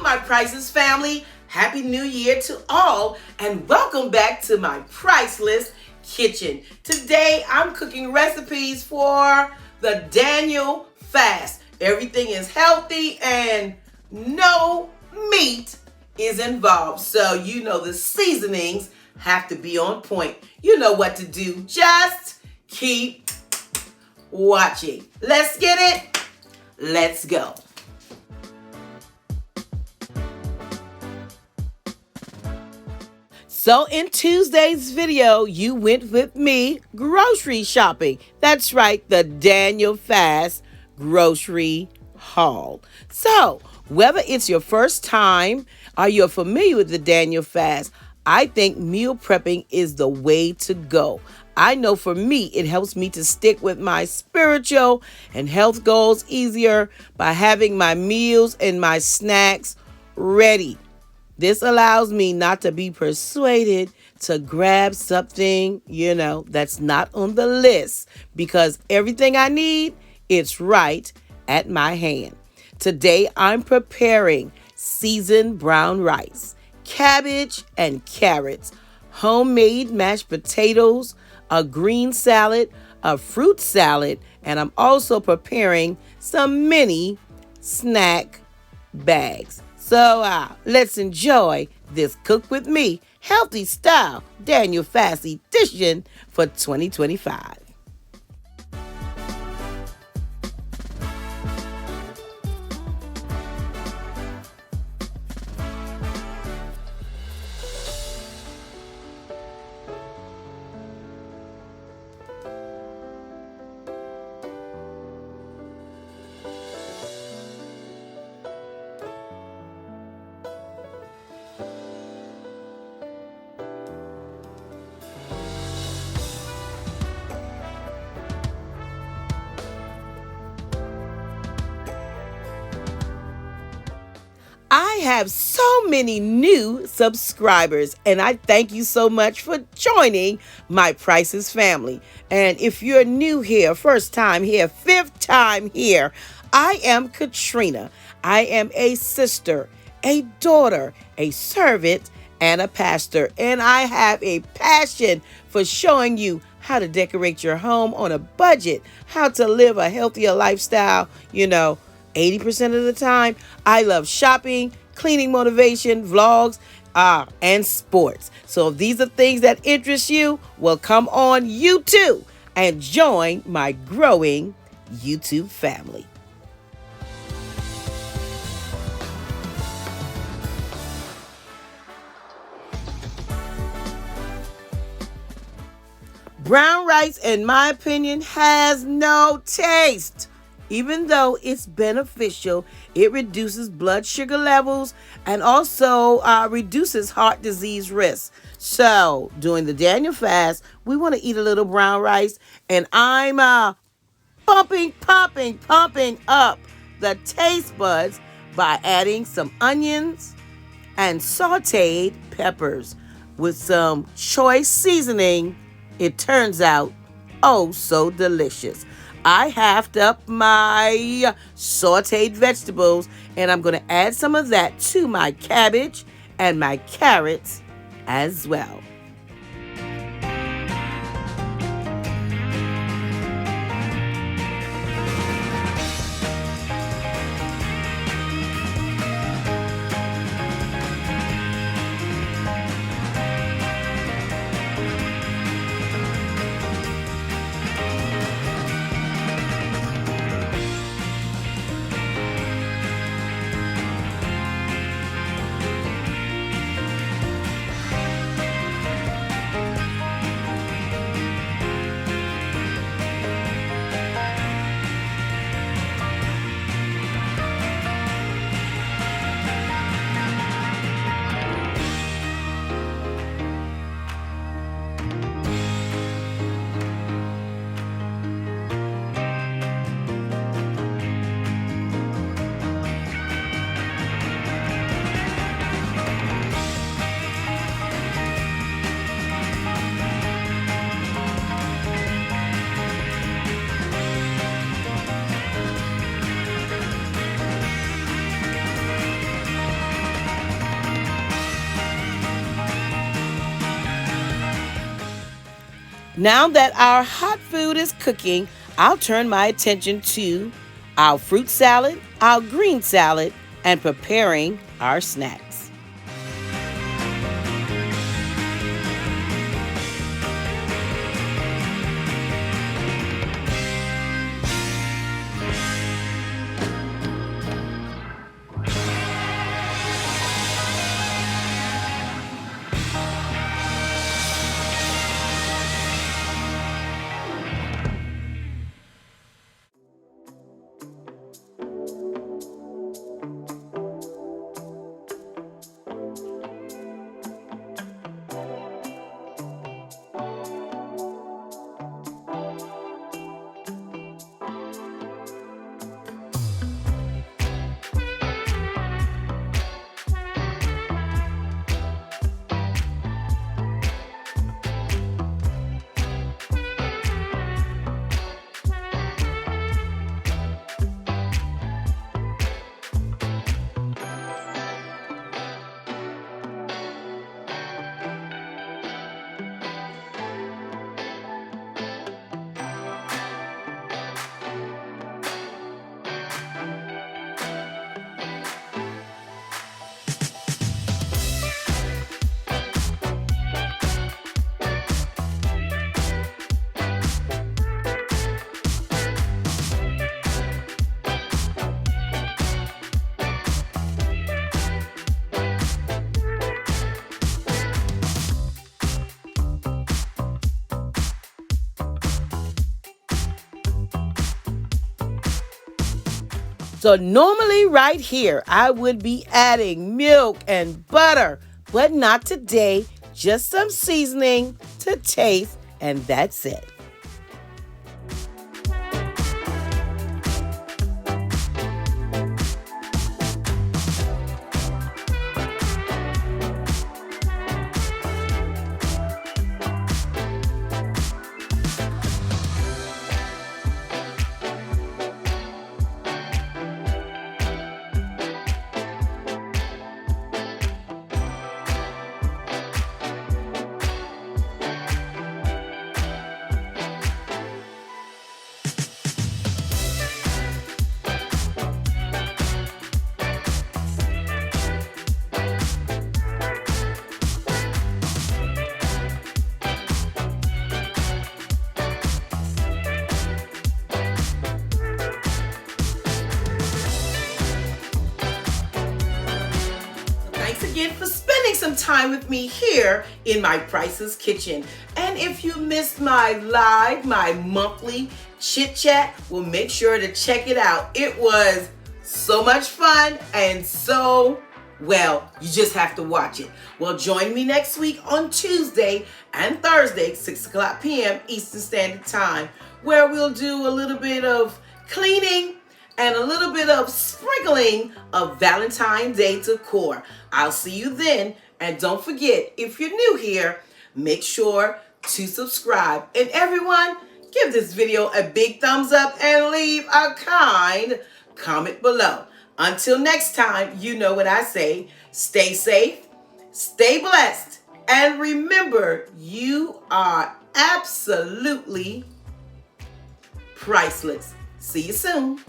my Priceless family. Happy New Year to all, and welcome back to my Priceless kitchen. Today, I'm cooking recipes for the Daniel fast. Everything is healthy and no meat is involved. So you know the seasonings have to be on point. You know what to do. Just keep watching. Let's get it. Let's go. So in Tuesday's video, you went with me grocery shopping. That's right, the Daniel Fast grocery haul. So whether it's your first time or you're familiar with the Daniel Fast, I think meal prepping is the way to go. I know for me, it helps me to stick with my spiritual and health goals easier by having my meals and my snacks ready. This allows me not to be persuaded to grab something, that's not on the list, because everything I need, it's right at my hand. Today, I'm preparing seasoned brown rice, cabbage and carrots, homemade mashed potatoes, a green salad, a fruit salad, and I'm also preparing some mini snack bags. So let's enjoy this Cook With Me Healthy Style Daniel Fast edition for 2025. I have so many new subscribers, and I thank you so much for joining my Priceless family. And if you're new here, first time here, fifth time here, I am Katrina. I am a sister, a daughter, a servant, and a pastor. And I have a passion for showing you how to decorate your home on a budget, how to live a healthier lifestyle, 80% of the time. I love shopping, cleaning motivation, vlogs, and sports. So if these are things that interest you, well, come on YouTube and join my growing YouTube family. Brown rice, in my opinion, has no taste. Even though it's beneficial, it reduces blood sugar levels and also reduces heart disease risk. So during the Daniel Fast, we want to eat a little brown rice, and I'm pumping up the taste buds by adding some onions and sauteed peppers with some choice seasoning. It turns out oh so delicious. I halved up my sauteed vegetables, and I'm going to add some of that to my cabbage and my carrots as well. Now that our hot food is cooking, I'll turn my attention to our fruit salad, our green salad, and preparing our snacks. So normally right here, I would be adding milk and butter, but not today. Just some seasoning to taste, and that's it. Thanks again for spending some time with me here in my Price's Kitchen. And if you missed my monthly chit chat, well, make sure to check it out. It was so much fun and well, you just have to watch it. Well, join me next week on Tuesday and Thursday, 6 o'clock p.m. Eastern Standard Time, where we'll do a little bit of cleaning and a little bit of sprinkling of Valentine's Day decor. I'll see you then. And don't forget, if you're new here, make sure to subscribe. And everyone, give this video a big thumbs up and leave a kind comment below. Until next time, you know what I say. Stay safe, stay blessed, and remember, you are absolutely priceless. See you soon.